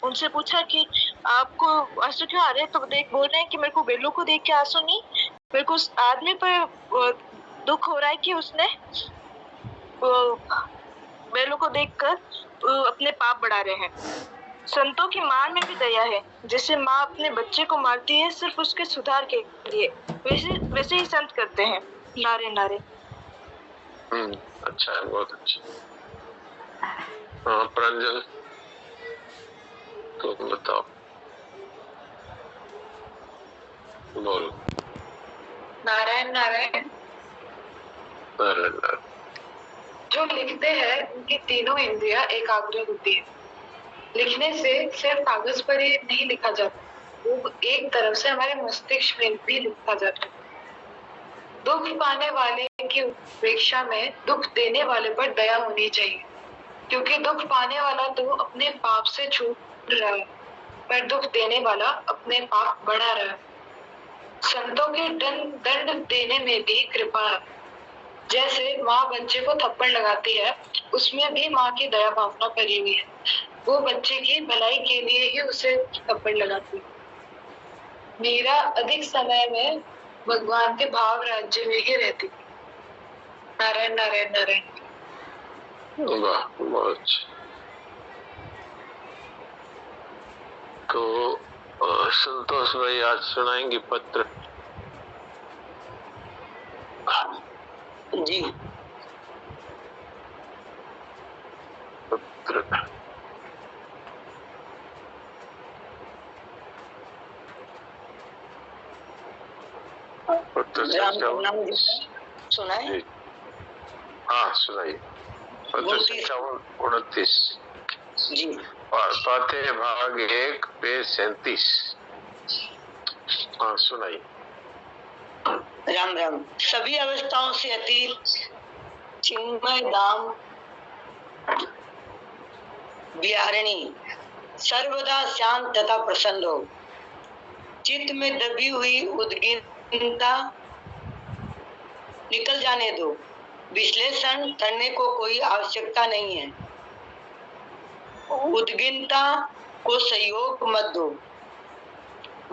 उनसे पूछा कि आपको आंसू क्यों आ रहे हैं? तो बोल रहे हैं कि मेरे को बेलू को देख के आंसू नहीं, मेरे को उस आदमी पर दुख हो रहा है कि उसने बेलू को देखकर अपने पाप बढ़ा रहे हैं। संतों की मान में भी दया है, जैसे माँ अपने बच्चे को मारती है सिर्फ उसके सुधार के लिए, वैसे ही संत करते हैं। नारे नारे। अच्छा है, बहुत अच्छा। हाँ प्रांजल, तो बताओ, बोलो। नारायण नारायण। नारायण। जो लिखते हैं उनकी तीनों इंद्रियां एकाग्र होती है। लिखने से सिर्फ कागज पर ही नहीं लिखा जाता, वो एक तरफ से हमारे मस्तिष्क में भी लिखा जाता है। दुख पाने वाले की उपेक्षा में दुख देने वाले पर दया होनी चाहिए, क्योंकि दुख पाने वाला तो अपने पाप से छूट रहा है, पर दुख देने वाला अपने पाप बढ़ा रहा है। संतों के दंड देने में भी कृपा है। जैसे माँ बच्चे को थप्पड़ लगाती है, उसमें भी माँ की दया भावना भरी हुई है। वो बच्चे की भलाई के लिए ही उसे थप्पड़ लगाती है। मीरा अधिक समय में भगवान के भाव राज्य में ही रहती। नारायण नारायण नारायण। वाह, बहुत अच्छा। तो संतोष भाई आज सुनाएंगे पत्र। जी। पत्र सुनाए? हाँ सुनाइए। पत्र 59 जी। पाते भाग 1 पेज 37। हाँ सुनाइए। राम राम। सभी अवस्थाओं से अतीत चिन्मय धाम विहारिणी सर्वदा शांत तथा प्रसन्न हो। चित्त में दबी हुई उद्विग्नता निकल जाने दो। विश्लेषण करने को कोई आवश्यकता नहीं है। उद्विग्नता को सहयोग मत दो,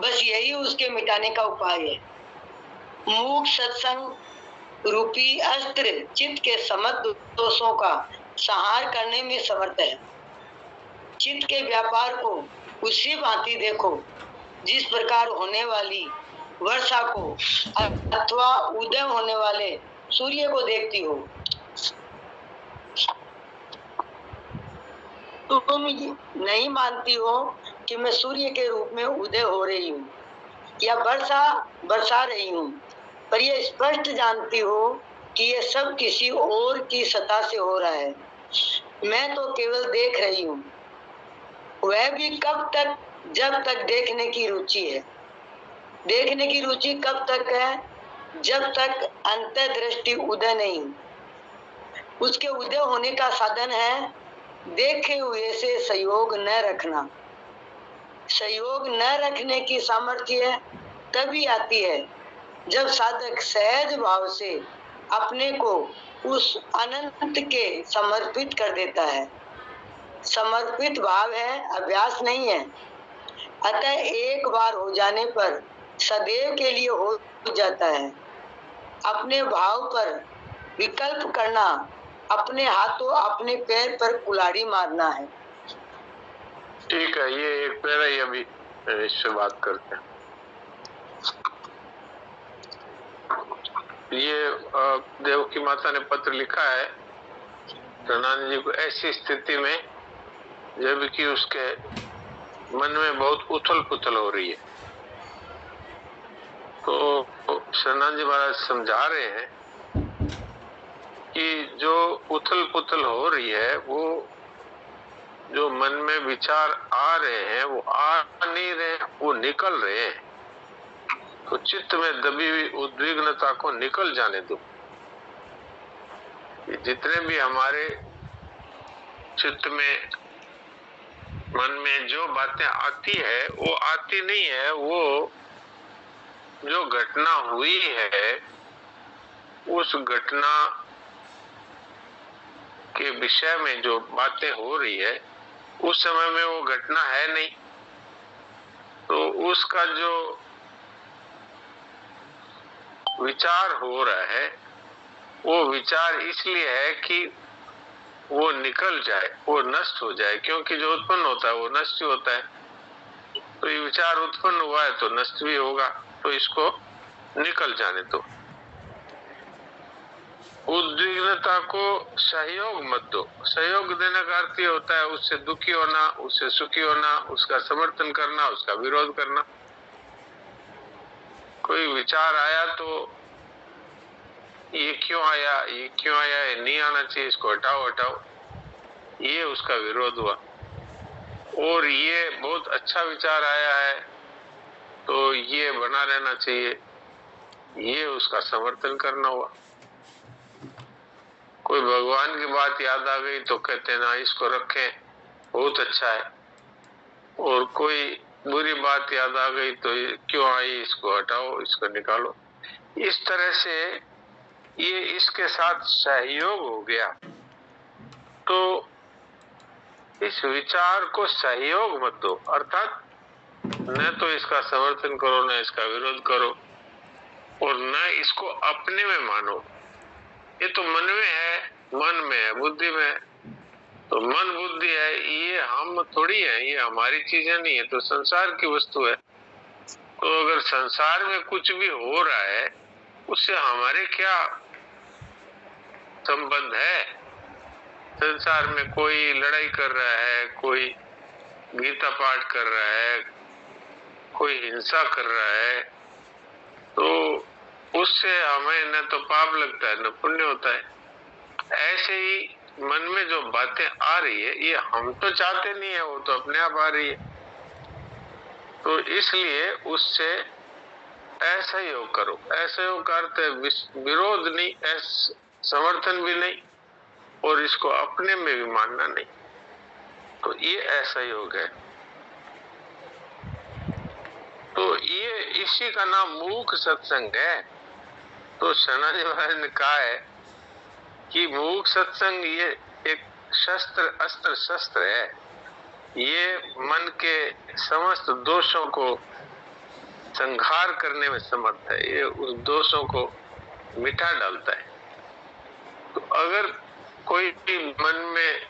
बस यही उसके मिटाने का उपाय है। मूक सत्संग रूपी अस्त्र चित्त के समस्त दोषों का संहार करने में समर्थ है। चित्त के व्यापार को उसी भांति देखो जिस प्रकार होने वाली वर्षा को अथवा उदय होने वाले सूर्य को देखती हो। तुम नहीं मानती हो कि मैं सूर्य के रूप में उदय हो रही हूँ या बरसा रही हूँ, पर यह स्पष्ट जानती हो कि यह सब किसी और की सत्ता से हो रहा है। मैं तो केवल देख रही हूँ, वह भी कब तक, जब तक देखने की रुचि है। देखने की रुचि कब तक है? जब तक अंतर्दृष्टि उदय नहीं। उसके उदय होने का साधन है देखे हुए से सहयोग न रखना। सहयोग न रखने की सामर्थ्य तभी आती है जब साधक सहज भाव से अपने को उस अनंत के समर्पित कर देता है। समर्पित भाव है, अभ्यास नहीं है। अतः एक बार हो जाने पर सदैव के लिए हो जाता है। अपने भाव पर विकल्प करना अपने हाथों अपने पैर पर कुल्हाड़ी मारना है। ठीक है, ये एक पैरा ही अभी इससे बात करते हैं। ये देवकी माता ने पत्र लिखा है सनातन जी को ऐसी स्थिति में जबकि उसके मन में बहुत उथल पुथल हो रही है। तो सनातन जी महाराज समझा रहे हैं कि जो उथल पुथल हो रही है, वो जो मन में विचार आ रहे हैं वो आ नहीं रहे, वो निकल रहे हैं। तो चित्त में दबी हुई उद्विग्नता को निकल जाने दो। जितने भी हमारे चित्त में मन में जो बातें आती है वो आती नहीं है, वो जो घटना हुई है उस घटना के विषय में जो बातें हो रही है उस समय में वो घटना है नहीं, तो उसका जो विचार हो रहा है वो विचार इसलिए है कि वो निकल जाए, वो नष्ट हो जाए, क्योंकि जो उत्पन्न होता है वो नष्ट ही होता है। तो ये विचार उत्पन्न हुआ है तो नष्ट भी होगा, तो इसको निकल जाने दो। उद्विग्नता को सहयोग मत दो। सहयोग देने का अर्थ ये होता है उससे दुखी होना, उससे सुखी होना, उसका समर्थन करना, उसका विरोध करना। कोई विचार आया तो ये क्यों आया, ये क्यों आया, ये नहीं आना चाहिए, इसको हटाओ हटाओ, ये उसका विरोध हुआ। और ये बहुत अच्छा विचार आया है तो ये बना रहना चाहिए, ये उसका समर्थन करना हुआ। कोई भगवान की बात याद आ गई तो कहते हैं ना इसको रखें, बहुत अच्छा है। और कोई बुरी बात याद आ गई तो क्यों आई, इसको हटाओ, इसको निकालो। इस तरह से ये इसके साथ सहयोग हो गया, तो इस विचार को सहयोग मत दो, अर्थात न तो इसका समर्थन करो न इसका विरोध करो, और न इसको अपने में मानो। ये तो मन में है, मन में है, बुद्धि में है। तो मन बुद्धि है, ये हम थोड़ी है, ये हमारी चीजें नहीं है, तो संसार की वस्तु है। तो अगर संसार में कुछ भी हो रहा है उससे हमारे क्या संबंध है? संसार में कोई लड़ाई कर रहा है, कोई गीता पाठ कर रहा है, कोई हिंसा कर रहा है, तो उससे हमें न तो पाप लगता है न पुण्य होता है। ऐसे ही मन में जो बातें आ रही है ये हम तो चाहते नहीं है, वो तो अपने आप आ रही है। तो इसलिए उससे असहयोग करो। असहयोग का अर्थ है विरोध नहीं, समर्थन भी नहीं, और इसको अपने में भी मानना नहीं। तो ये असहयोग है। तो ये इसी का नाम मूक सत्संग है। तो सनातन महाराज ने कहा है कि मूक सत्संग ये एक शस्त्र, अस्त्र शस्त्र है। ये मन के समस्त दोषों को संहार करने में समर्थ है, ये उस दोषों को मिटा डालता है। तो अगर कोई भी मन में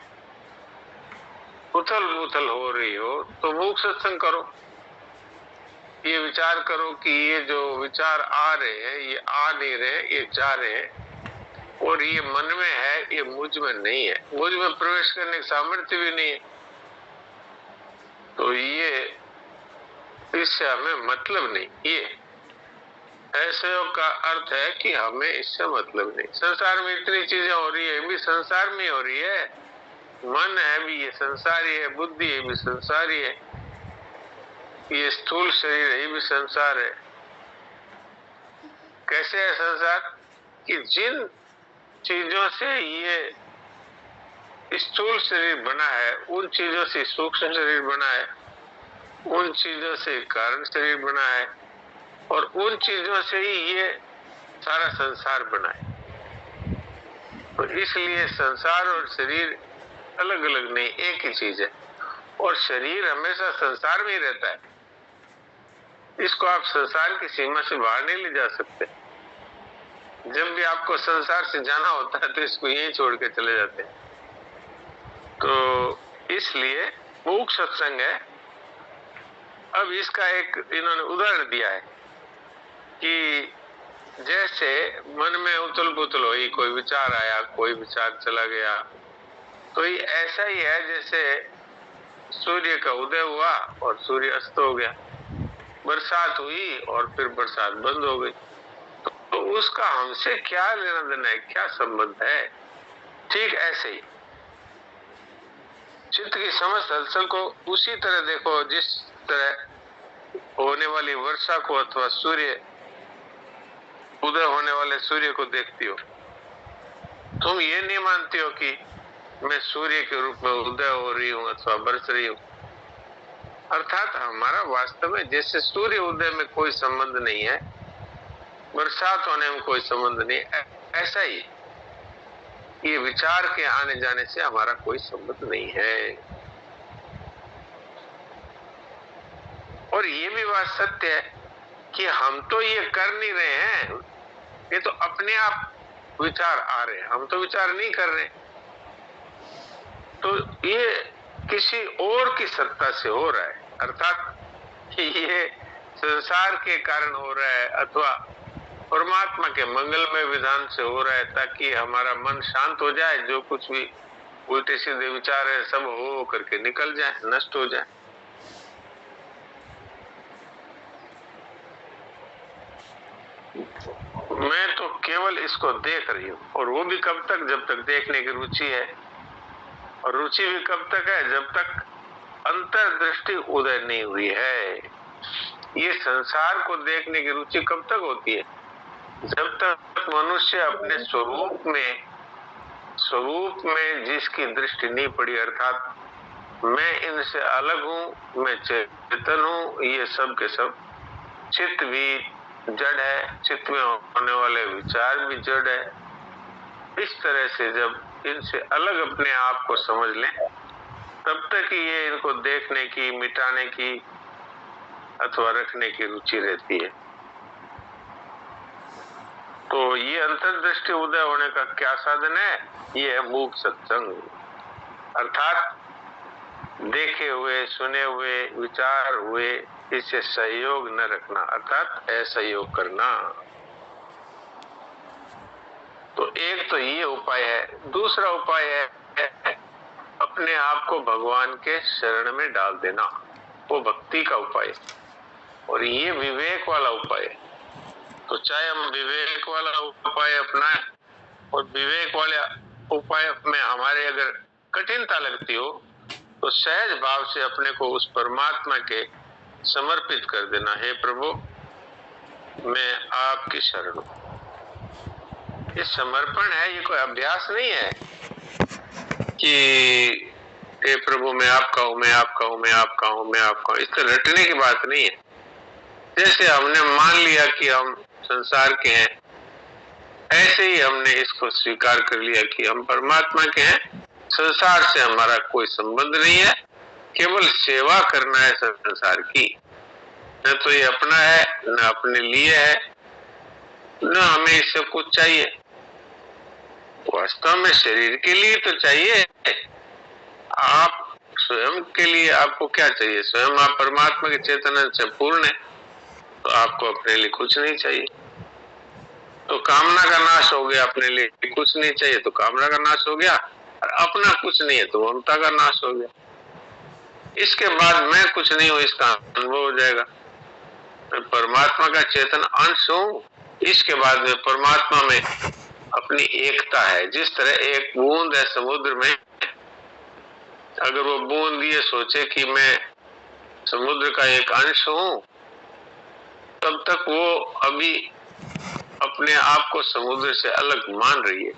उथल पुथल हो रही हो तो मूक सत्संग करो। ये विचार करो कि ये जो विचार आ रहे हैं ये आ नहीं रहे, ये जा रहे हैं, और ये मन में है, ये मुझ में नहीं है, मुझ में प्रवेश करने की सामर्थ्य भी नहीं है। तो ये इससे हमें मतलब नहीं। ये असहयोग का अर्थ है कि हमें इससे मतलब नहीं। संसार में इतनी चीजें हो रही है, भी संसार में हो रही है। मन है भी ये संसारी है, बुद्धि है भी संसारी है, ये स्थूल शरीर है ये भी संसार है। कैसे है संसार? कि जिन चीजों से ये स्थूल शरीर बना है उन चीजों से सूक्ष्म शरीर बना है, उन चीजों से कारण शरीर बना है, और उन चीजों से ही ये सारा संसार बना है। तो इसलिए संसार और शरीर अलग अलग नहीं, एक ही चीज है। और शरीर हमेशा संसार में ही रहता है, इसको आप संसार की सीमा से बाहर नहीं ले जा सकते। जब भी आपको संसार से जाना होता है तो इसको यहीं छोड़ के चले जाते हैं। तो इसलिए मूक सत्संग है। अब इसका एक इन्होंने उदाहरण दिया है कि जैसे मन में उथल पुथल हुई, कोई विचार आया, कोई विचार चला गया, तो ये ऐसा ही है जैसे सूर्य का उदय हुआ और सूर्य अस्त हो गया, बरसात हुई और फिर बरसात बंद हो गई। तो उसका हमसे क्या लेना देना है, क्या संबंध है? ठीक ऐसे ही चित्त की समस्त हलचल को उसी तरह देखो जिस तरह होने वाली वर्षा को अथवा सूर्य उदय होने वाले सूर्य को देखती हो। तुम ये नहीं मानती हो कि मैं सूर्य के रूप में उदय हो रही हूँ अथवा बरस रही हूँ। अर्थात हमारा वास्तव में जैसे सूर्य उदय में कोई संबंध नहीं है, बरसात होने में कोई संबंध नहीं, ऐसा ही ये विचार के आने जाने से हमारा कोई संबंध नहीं है। और ये भी बात सत्य है कि हम तो ये कर नहीं रहे हैं, ये तो अपने आप विचार आ रहे हैं, हम तो विचार नहीं कर रहे। तो ये किसी और की सत्ता से हो रहा है, अर्थात कि ये संसार के कारण हो रहा है अथवा परमात्मा के मंगलमय विधान से हो रहा है, ताकि हमारा मन शांत हो जाए, जो कुछ भी उल्टे सीधे विचार है सब हो करके निकल जाए, नष्ट हो जाए। मैं तो केवल इसको देख रही हूँ, और वो भी कब तक, जब तक देखने की रुचि है। और रुचि भी कब तक है, जब तक अंतर्दृष्टि उदय नहीं हुई है। ये संसार को देखने की रुचि कब तक होती है, जब तक मनुष्य अपने स्वरूप में जिसकी दृष्टि नहीं पड़ी, अर्थात मैं इनसे अलग हूँ, मैं चेतन हूँ, ये सब के सब चित्त भी जड़ है, चित्त में होने वाले विचार भी जड़ है। इस तरह से जब इनसे अलग अपने आप को समझ लें, तब तक ही ये इनको देखने की, मिटाने की अथवा रखने की रुचि रहती है। तो ये अंतर्दृष्टि उदय होने का क्या साधन है? ये है मूक सत्संग, अर्थात देखे हुए, सुने हुए, विचार हुए इससे सहयोग न रखना, अर्थात असहयोग करना। तो एक तो ये उपाय है। दूसरा उपाय है अपने आप को भगवान के शरण में डाल देना, वो भक्ति का उपाय, और ये विवेक वाला उपाय है। तो चाहे हम विवेक वाला उपाय अपनाएं, और विवेक वाले उपाय में हमारे अगर कठिनता लगती हो तो सहज भाव से अपने को उस परमात्मा के समर्पित कर देना। हे प्रभु, मैं आपकी शरण हूं। ये समर्पण है, ये कोई अभ्यास नहीं है कि हे प्रभु मैं आपका हूं, मैं आपका हूं, मैं आपका हूं, मैं आपका हूं। इस तरह रटने की बात नहीं है। जैसे हमने मान लिया कि हम संसार के हैं, ऐसे ही हमने इसको स्वीकार कर लिया कि हम परमात्मा के हैं। संसार से हमारा कोई संबंध नहीं है, केवल सेवा करना है संसार की। न तो ये अपना है, न अपने लिए है, न हमें इससे कुछ चाहिए। वास्तव में शरीर के लिए तो चाहिए, आप स्वयं के लिए आपको क्या चाहिए? स्वयं आप परमात्मा के चेतन से पूर्ण है, तो आपको अपने लिए कुछ नहीं चाहिए। तो कामना का नाश हो गया, अपने लिए कुछ नहीं चाहिए तो कामना का नाश हो गया, और अपना कुछ नहीं है तो ममता का नाश हो गया। इसके बाद मैं कुछ नहीं हूं, इसका अनुभव हो जाएगा। मैं परमात्मा का चेतन अंश हूं। इसके बाद में परमात्मा में अपनी एकता है। जिस तरह एक बूंद है समुद्र में, अगर वो बूंद ये सोचे कि मैं समुद्र का एक अंश हूं, तब तक वो अभी अपने आप को समुद्र से अलग मान रही है।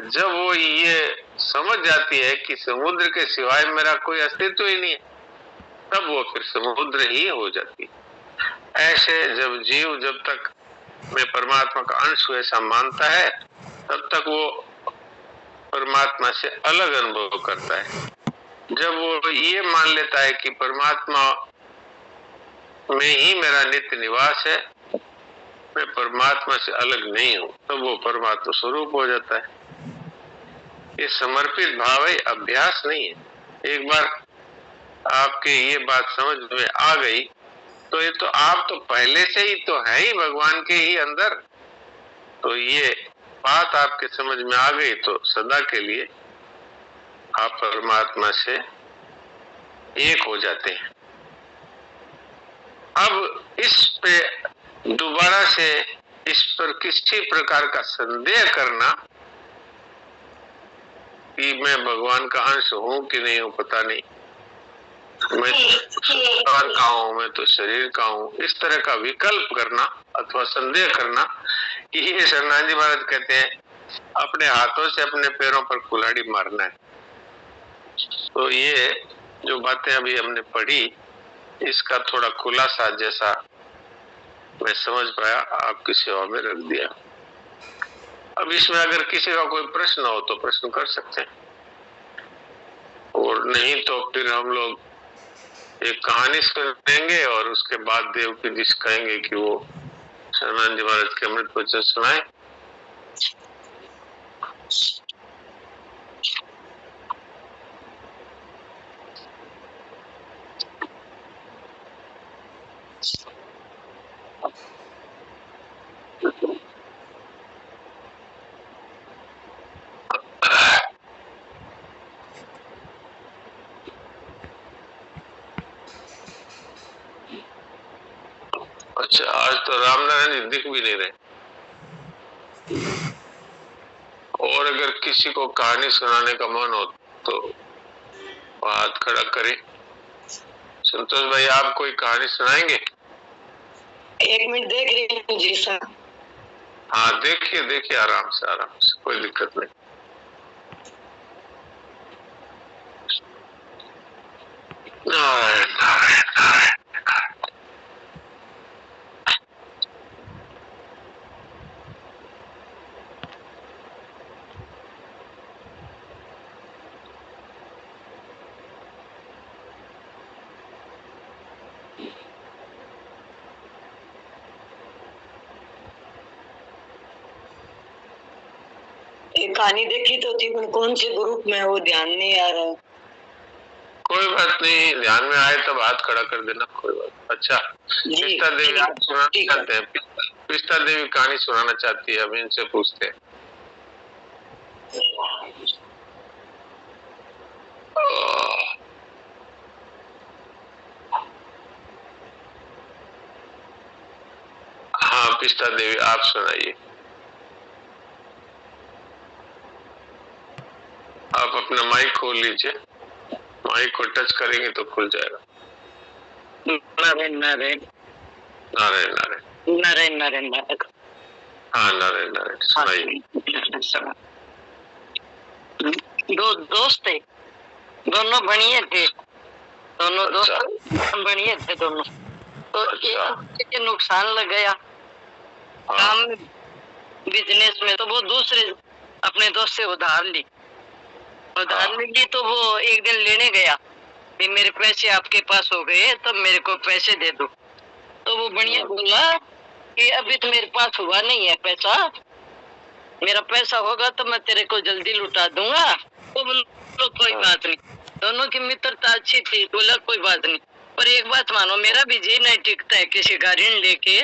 जब वो ये समझ जाती है कि समुद्र के सिवाय मेरा कोई अस्तित्व ही नहीं है, तब वो फिर समुद्र ही हो जाती है। ऐसे जब तक मैं परमात्मा का अंश हूं ऐसा मानता है, तब तक वो परमात्मा से अलग अनुभव करता है। जब वो ये मान लेता है कि परमात्मा में ही मेरा नित्य निवास है, मैं परमात्मा से अलग नहीं हूं, तब वो परमात्मा स्वरूप हो जाता है। ये समर्पित भाव है, अभ्यास नहीं है। एक बार आपके ये बात समझ में आ गई तो ये तो आप तो पहले से ही तो है ही भगवान के ही अंदर। तो ये बात आपके समझ में आ गई तो सदा के लिए आप परमात्मा से एक हो जाते हैं। अब इस पे दोबारा से इस पर किसी प्रकार का संदेह करना कि मैं भगवान का अंश हूं कि नहीं हूं पता नहीं, मैं संसार का हूं, मैं तो शरीर का हूं, इस तरह का विकल्प करना अथवा संदेह करना, ये शरणाजी जी महाराज कहते हैं अपने हाथों से अपने पैरों पर कुल्हाड़ी मारना है। तो ये जो बातें अभी हमने पढ़ी, इसका थोड़ा खुलासा जैसा मैं समझ पाया आपकी सेवा में रख दिया। अब इसमें अगर किसी का कोई प्रश्न हो तो प्रश्न कर सकते हैं, और नहीं तो फिर हम लोग एक कहानी सुनेंगे और उसके बाद देवकी जी से कहेंगे कि वो शरणानंद जी महाराज के अमृत वचन सुनाए। अच्छा, आज तो रामनारायण जी दिख भी नहीं रहे। और अगर किसी को कहानी सुनाने का मन हो तो हाथ खड़ा करें। संतोष भाई, आप कोई कहानी सुनाएंगे? 1 मिनट देख रही हूँ जी सर। हाँ, देखिए देखिए, आराम से, कोई दिक्कत नहीं। नारायण नारायण नारायण। ये कहानी देखी तो थी, कौन से ग्रुप में वो ध्यान नहीं आ रहा। कोई बात नहीं, ध्यान में आए तब हाथ खड़ा कर देना, कोई बात। अच्छा, पिस्ता देवी आप सुनाना चाहते हैं? पिस्ता देवी कहानी सुनाना चाहती है, अब इनसे पूछते हैं। हाँ पिस्ता देवी, आप सुनाइए। आप अपना माइक खोल लीजिए, माइक को टच करेंगे तो खुल जाएगा। नारायण नारायण नारायण नारायण नारायण नारायण नारायण। हाँ नारायण नारायण, सुनाइए। दो दोस्त थे, दोनों बढ़िया थे, दोनों दोस्त बढ़िया थे दोनों। तो एक के नुकसान लग गया काम में, बिजनेस में। तो वो दूसरे अपने दोस्त से उधार ली तो वो एक दिन लेने गया कि मेरे पैसे आपके पास हो गए तो मेरे को पैसे दे दो। तो वो बढ़िया बोला कि अभी तो मेरे पास हुआ नहीं है पैसा, मेरा पैसा होगा तो मैं तेरे को जल्दी लुटा दूंगा। तो बोलो कोई बात नहीं, दोनों की मित्रता अच्छी थी। बोला कोई बात नहीं, पर एक बात मानो, मेरा भी जी नहीं टिकता है किसी का ऋण लेके।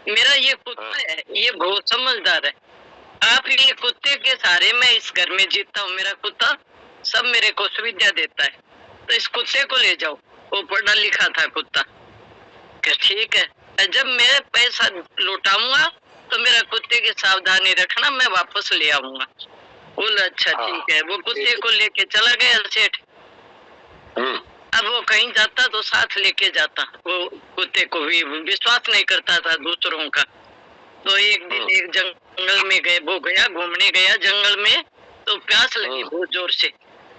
मेरा ये कुत्ता है, ये बहुत समझदार है। आप ये कुत्ते के सहारे मैं इस घर में जीता हूँ। मेरा कुत्ता सब मेरे को सुविधा देता है, तो इस कुत्ते को ले जाओ। वो पढ़ा लिखा था कुत्ता। ठीक है, जब मैं पैसा लौटाऊंगा तो मेरा कुत्ते की सावधानी रखना, मैं वापस ले आऊंगा। बोला अच्छा ठीक है। वो कुत्ते को लेके चला गया सेठ। अब वो कहीं जाता तो साथ लेके जाता। वो कुत्ते को भी विश्वास नहीं करता था दूसरों का। तो एक दिन एक जंगल में गए, वो गया घूमने गया जंगल में। तो प्यास लगी बहुत जोर से,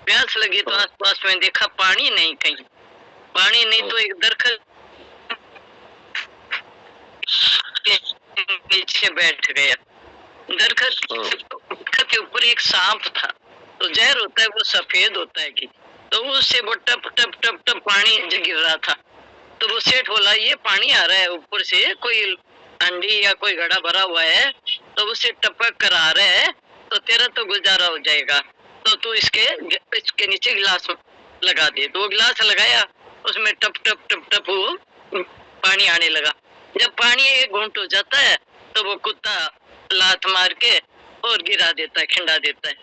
प्यास लगी तो आसपास में देखा पानी नहीं, कहीं पानी नहीं। तो एक दरख्त नीचे बैठ गया। दरख्त के ऊपर एक सांप था। तो जहर होता है वो सफेद होता है कि, तो उससे वो टप टप टप टप पानी गिर रहा था। तो वो सेठ बोला ये पानी आ रहा है ऊपर से, कोई अंडी या कोई घड़ा भरा हुआ है तो उसे टपक कर आ रहा है, तो तेरा तो गुजारा हो जाएगा। तो तू इसके नीचे गिलास लगा दे। तो वो गिलास लगाया, उसमें टप टप टप टप वो पानी आने लगा। जब पानी एक घूंट हो जाता है तो वो कुत्ता लात मार के और गिरा देता है, खिंडा देता है।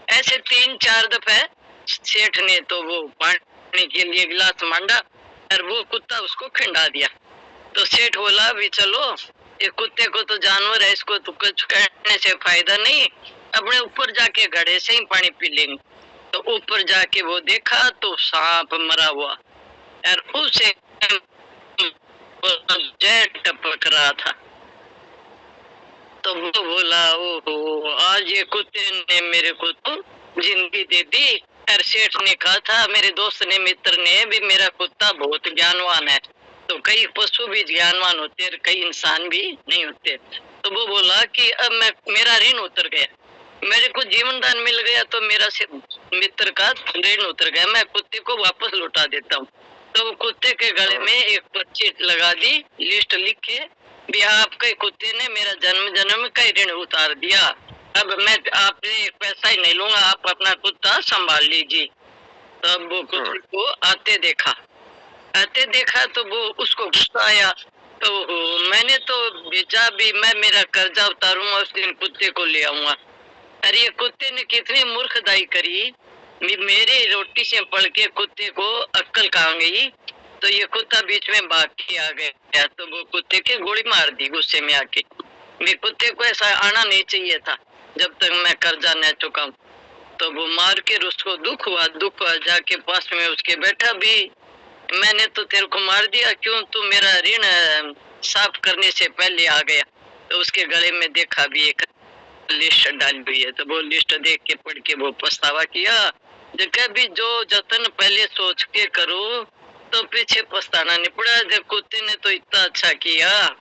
ऐसे 3-4 दफे सेठ ने तो वो पानी के लिए गिलास मांगा और वो कुत्ता उसको खिंडा दिया। तो सेठ बोला अभी चलो, ये कुत्ते को तो जानवर है, इसको तो कुछ कहने से फायदा नहीं, अपने ऊपर जाके घड़े से ही पानी पी लेंगे। तो ऊपर जाके वो देखा तो सांप मरा हुआ और उसे जहर टपक रहा था। तो वो बोला ओहो, आज ये कुत्ते ने मेरे को तो जिंदगी दे दी। और सेठ ने कहा था, मेरे दोस्त ने, मित्र ने भी, मेरा कुत्ता बहुत ज्ञानवान है। तो कई पशु भी ज्ञानवान होते हैं, कई इंसान भी नहीं होते। तो वो बोला कि अब मेरा ऋण उतर गया, मेरे को जीवन दान मिल गया, तो मेरा मित्र का ऋण उतर गया, मैं कुत्ते को वापस लौटा देता हूँ। तो कुत्ते के गले में एक पर्ची लगा दी, लिस्ट लिख के भी आपके कुत्ते ने मेरा जन्म जन्म का ऋण उतार दिया, अब मैं आपसे एक पैसा ही नहीं लूंगा, आप अपना कुत्ता संभाल लीजिए। तब वो कुत्ते को आते देखा तो वो उसको गुस्सा आया, तो मैंने तो भेजा भी मैं मेरा कर्जा उतारूंगा उस दिन कुत्ते को ले आऊंगा। अरे ये कुत्ते ने कितनी मूर्खदाई करी, मेरे रोटी से पड़ के कुत्ते को अक्कल कहाँ गई, तो ये कुत्ता बीच में भाग के आ गया, तो वो कुत्ते के गोली मार दी गुस्से में आके। भी कुत्ते को ऐसा आना नहीं चाहिए था जब तक मैं कर्जा न चुकाऊं। तो वो मार के उसको दुख हुआ जाके पास में उसके बैठा भी, मैंने तो तेरे को मार दिया, क्यों तू मेरा ऋण साफ करने से पहले आ गया। तो उसके गले में देखा भी एक लिस्ट डाली हुई है, तो वो लिस्ट देख के पढ़ के वो पछतावा किया। कभी जो जतन पहले सोच के करो तो पीछे पछताना नहीं पड़ा। जब कुत्ते ने तो इतना अच्छा किया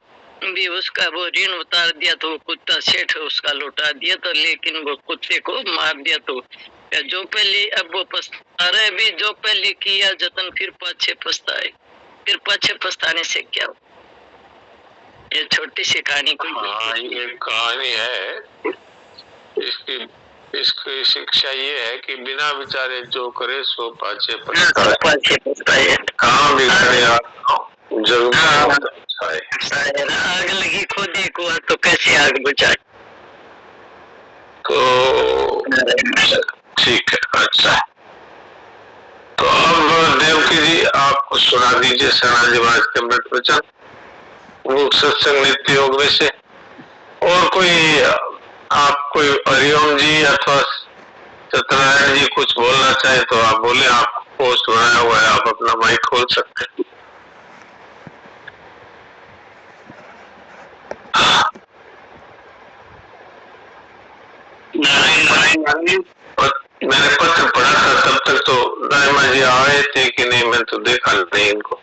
भी, उसका वो ऋण उतार दिया, तो वो कुत्ता सेठ उसका लौटा दिया, तो लेकिन वो कुत्ते को मार दिया। तो जो पहले अब वो पछता रहे भी, जो पहले किया जतन फिर पाछे पछताए, फिर पाछे पछताने से क्या हो। ये छोटी सी कहानी कोई ये कहानी है, इसकी शिक्षा ये है कि बिना विचारे जो करे सो पाछे पछताए। कहाँ भी करे जरूर आग लगी खुदे को तो कैसे आग बुझाए। तो ठीक है, अच्छा। तो अब देवकी जी आप सुना दीजिए सेनाजी महाराज के अमृत वचन, वो सत्संग नित्य योग में से। और कोई आप कोई हरिओम जी अथवा सत्यनारायण जी कुछ बोलना चाहे तो आप बोले, आप पोस्ट बनाया हुआ है, आप अपना माइक खोल सकते हैं। मैंने पत्र पढ़ा था, तब तक तो दाइमा जी आए थे कि नहीं, मैं तो देखा नहीं इनको,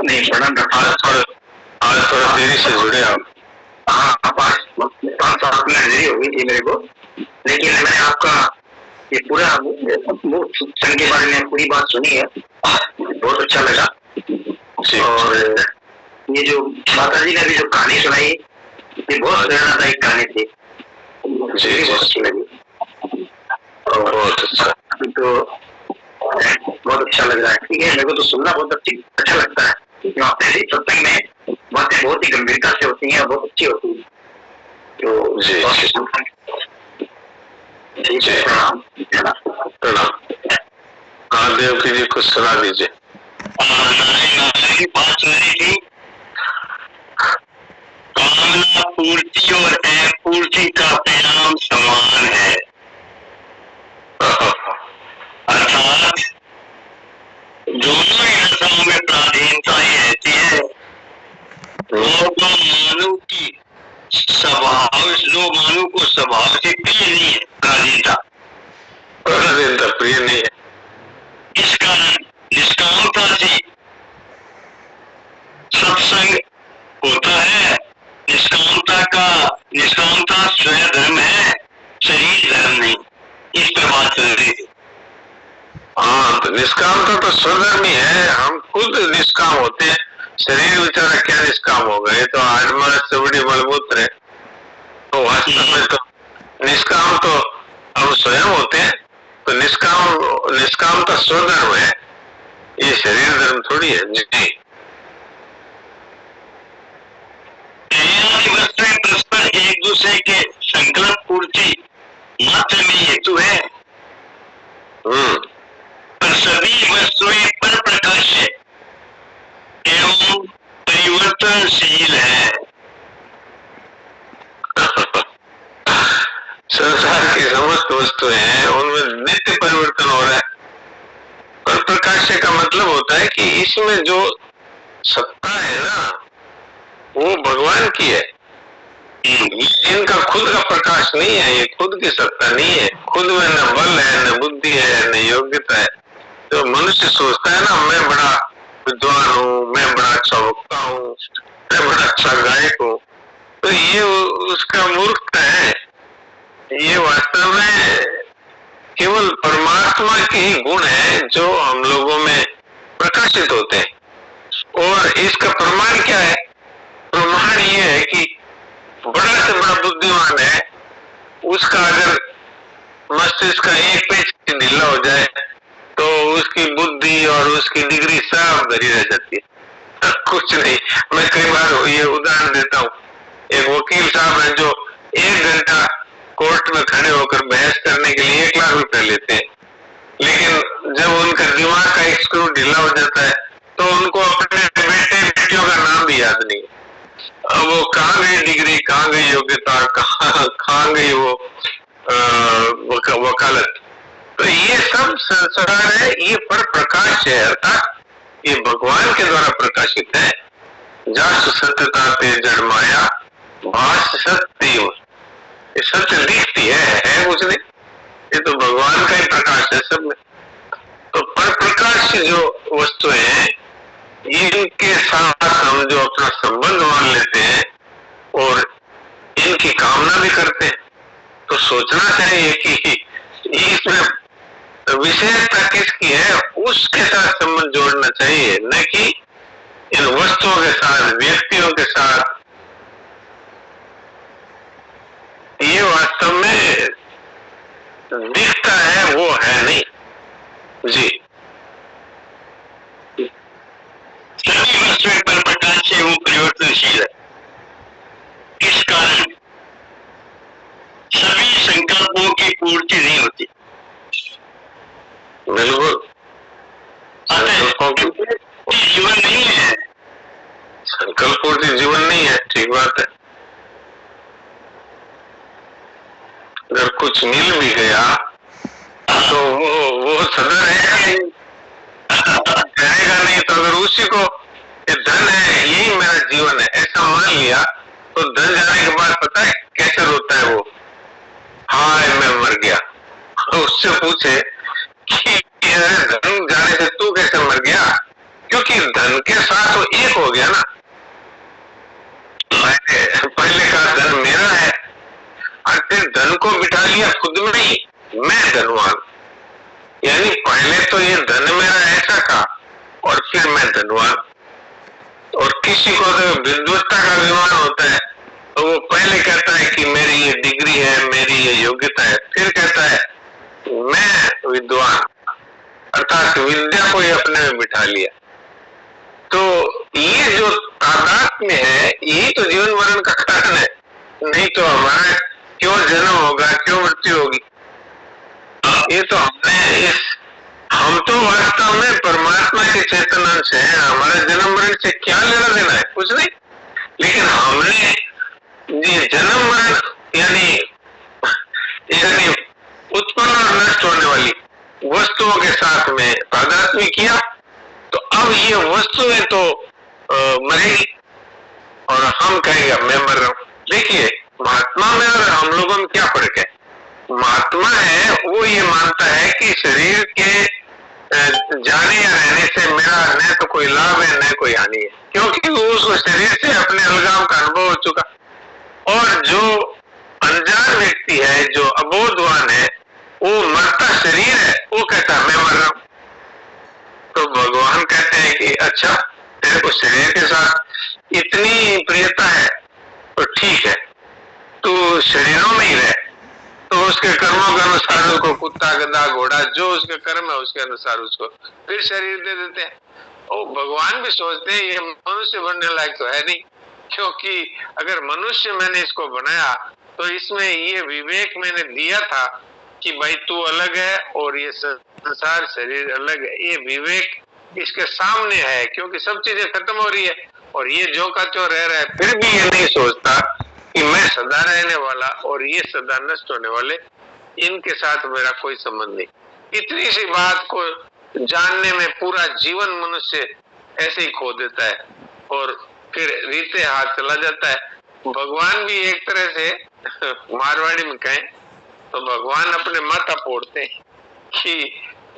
नहीं पढ़ा। आज थोड़ा देरी से जुड़े आप। हाँ, 5 मिनट देरी हो गई थी मेरे को, लेकिन मैंने आपका ये पूरा वो संघ के बारे में पूरी बात सुनी है, बहुत अच्छा लगा। और ये जो माता जी ने भी जो कहानी सुनाई, ये बहुत प्रेरणादायक कहानी थी, मुझे बहुत अच्छी लगी। और बहुत अच्छा, तो बहुत अच्छा लग रहा है। ठीक है, मेरे को तो सुनना बहुत अच्छा लगता है, क्योंकि पहले सत्संग में बातें बहुत ही गंभीरता से होती हैं और बहुत अच्छी होती है। तो ठीक है, प्रणाम। हाँ देवकी जी कुछ सुना दीजिए। बात सुन रही थी, कामना पूर्ति और अपूर्ति का परिणाम समान है, अर्थात दोनों ही दशाओं में प्राधीनता ही रहती है। लोग मानव की मानव को स्वभाव से प्रिय नहीं है, प्राधीनता प्रिय नहीं है। इस कारण निष्कामता से सत्संग होता है। निष्कामता स्वयं धर्म है, शरीर धर्म नहीं। इस पर बात चल रही थी। हाँ, तो निष्कामता तो स्वधर्म ही है, हम खुद निष्काम होते हैं, शरीर बेचारा क्या निष्काम होगा, ये तो आडमर से बड़ी मलबूत्र है। तो वास्तव में तो निष्काम तो हम स्वयं होते हैं, तो निष्कामता स्वधर्म है, ये शरीर धर्म थोड़ी है। जी वस्तुएं परस्पर एक दूसरे के संकल्प पूर्ति मात्र में हेतु है, पर सभी वस्तुएं पर प्रकाश एवं परिवर्तनशील है। संसार की समस्त वस्तुएं हैं, उनमें नित्य परिवर्तन हो रहा है। पर प्रकाश का मतलब होता है कि इसमें जो सत्ता है ना, वो भगवान की है। इनका खुद का प्रकाश नहीं है, ये खुद की सत्ता नहीं है। खुद में न बल है, न बुद्धि है, न योग्यता है। तो मनुष्य सोचता है ना, मैं बड़ा विद्वान हूँ, मैं बड़ा अच्छा वक्ता हूँ, मैं बड़ा अच्छा गायक हूँ, तो ये उसका मूर्खता है। ये वास्तव में केवल परमात्मा के ही गुण है जो हम लोगों में प्रकाशित होते हैं। और इसका प्रमाण क्या है? प्रमाण ये है कि बड़ा से बड़ा बुद्धिमान है, उसका अगर मस्तिष्क का एक पेज ढीला हो जाए तो उसकी बुद्धि और उसकी डिग्री सब धरी रह जाती है, कुछ नहीं। मैं कई बार ये उदाहरण देता हूँ, एक वकील साहब है जो 1 घंटा कोर्ट में खड़े होकर बहस करने के लिए 1 लाख रुपए लेते हैं, लेकिन जब उनका दिमाग का एक स्क्रू ढीला हो जाता है तो उनको अपने बेटे बेटियों का नाम भी याद नहीं। अब वो कहाँ गई डिग्री, कहाँ गई योग्यता, कहाँ गई वो वकालत। तो ये सब संसार है, ये पर प्रकाश है, अर्थात ये भगवान के द्वारा प्रकाशित है। जास सत्यता ते जड़ माया भास सत्य, ये सत्य दिखती है कुछ नहीं, ये तो भगवान का ही प्रकाश है सब में। तो पर प्रकाश जो वस्तुएं हैं, इनके साथ हम जो अपना संबंध मान लेते हैं और इनकी कामना भी करते हैं, तो सोचना चाहिए कि इसमें विशेषता किसकी है, उसके साथ संबंध जोड़ना चाहिए, न कि इन वस्तुओं के साथ, व्यक्तियों के साथ। ये वास्तव में दिखता है, वो है नहीं जी। सभी वस्तुएं पर प्रकाश से वो परिवर्तनशील है। इस कारण सभी संकल्पों की पूर्ति नहीं होती। बिल्कुल, संकल्पों की जीवन नहीं है, संकल्प पूर्ति जीवन नहीं है, ठीक बात है। अगर कुछ मिल भी गया तो वो सदा रहेगा नहीं। तो अगर उसी को ये धन है, यही मेरा जीवन है ऐसा मान लिया, तो धन जाने के बाद पता है कैसे रोता है वो, हाय मैं मर गया। तो उससे पूछे कि धन जाने से तू कैसे मर गया? क्योंकि धन के साथ वो एक हो गया ना। पहले कहा धन मेरा है, और फिर धन को बिठा लिया खुद में ही, मैं धनवान। यानी पहले तो ये धन मेरा ऐसा कहा और फिर मैं धनवान। और किसी को तो विद्वत्ता का अभिमान होता है, तो वो पहले कहता है कि मेरी ये डिग्री है, मेरी ये योग्यता है, फिर कहता है मैं विद्वान, अर्थात विद्या को ही अपने में बिठा लिया। तो ये जो तादात्म्य है, यही तो जीवन मरण का कारण है। नहीं तो हमारा क्यों जन्म होगा, क्यों मृत्यु होगी? ये तो हम तो वास्तव में परमात्मा के चेतन अंश है, हमारे जन्म मरण से क्या लेना देना है? कुछ नहीं। लेकिन हमने ये जन्म मरण यानी उत्पन्न और नष्ट होने वाली वस्तुओं के साथ में तादात्म्य किया, तो अब ये वस्तुएं तो मरेगी और हम कहेंगे मैं मर रहा हूं। देखिए, महात्मा में और हम लोगों में क्या फर्क है? महात्मा है वो ये मानता है कि शरीर के जाने या रहने से मेरा न तो कोई लाभ है न कोई हानि है, क्योंकि वो उसको शरीर से अपने अलगाव का अनुभव हो चुका। और जो अनजान व्यक्ति है, जो अबोधवान है, वो मरता शरीर है, वो कहता है मैं मर रहा हूं। तो भगवान कहते हैं कि अच्छा, तेरे को शरीर के साथ इतनी प्रियता है तो ठीक है, तू शरीरों में ही रहे, तो उसके कर्मों के अनुसार उसको कुत्ता गधा घोड़ा जो उसके कर्म है उसके अनुसार उसको फिर शरीर दे देते हैं। और भगवान भी सोचते हैं ये मनुष्य बनने लायक तो है नहीं, क्योंकि अगर मनुष्य मैंने इसको बनाया तो इसमें ये विवेक मैंने दिया था कि भाई तू अलग है और ये संसार शरीर अलग है। ये विवेक इसके सामने है, क्योंकि सब चीजें खत्म हो रही है और ये जो का त्यों रह रहा है, फिर भी ये नहीं सोचता कि मैं सदा रहने वाला और ये सदा नष्ट होने वाले, इनके साथ मेरा कोई संबंध नहीं। इतनी सी बात को जानने में पूरा जीवन मनुष्य ऐसे ही खो देता है और फिर रीते हाथ चला जाता है। भगवान भी एक तरह से मारवाड़ी में कहें तो भगवान अपने माथा फोड़ते हैं कि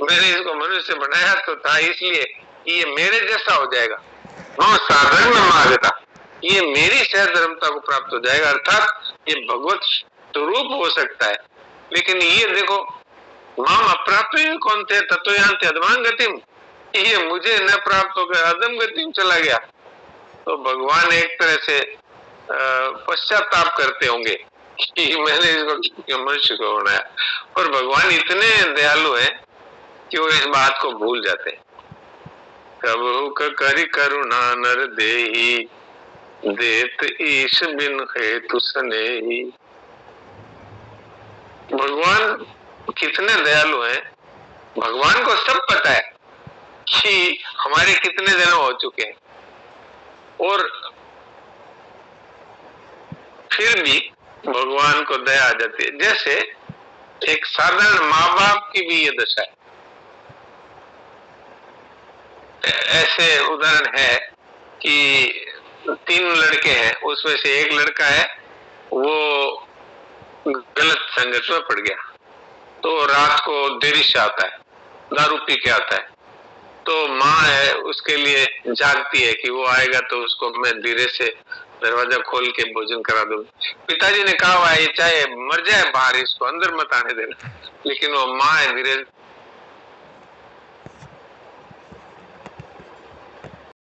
मैंने इसको मनुष्य बनाया तो था इसलिए ये मेरे जैसा हो जाएगा, वो साधन में मांगता, ये मेरी सहधर्मता को प्राप्त हो जाएगा, अर्थात ये भगवत स्वरूप हो सकता है। लेकिन ये देखो माम अप्राप्य कौन थे तत्व यान्ति अधमां गतिम, ये मुझे न प्राप्त होकर अधम गति में चला गया। तो भगवान एक तरह से पश्चाताप करते होंगे कि मैंने इसको मनुष्य को बनाया। और भगवान इतने दयालु हैं कि वो इस बात को भूल जाते हैं। कबहु करी करुणा नर देही, देत ईश बिन हेतु स्नेही। भगवान कितने दयालु हैं, भगवान को सब पता है कि हमारे कितने जन्म हो चुके हैं, और फिर भी भगवान को दया आ जाती है। जैसे एक साधारण माँ बाप की भी ये दशा है। ऐसे उदाहरण है कि 3 लड़के हैं, उसमें से एक लड़का है वो गलत संगत में पड़ गया, तो रात को देरी से आता है, दारू पी के आता है। तो माँ है उसके लिए जागती है कि वो आएगा तो उसको मैं धीरे से दरवाजा खोल के भोजन करा दूंगी। पिताजी ने कहा हुआ है चाहे मर जाए बाहर, इसको अंदर मत आने देना, लेकिन वो माँ है धीरे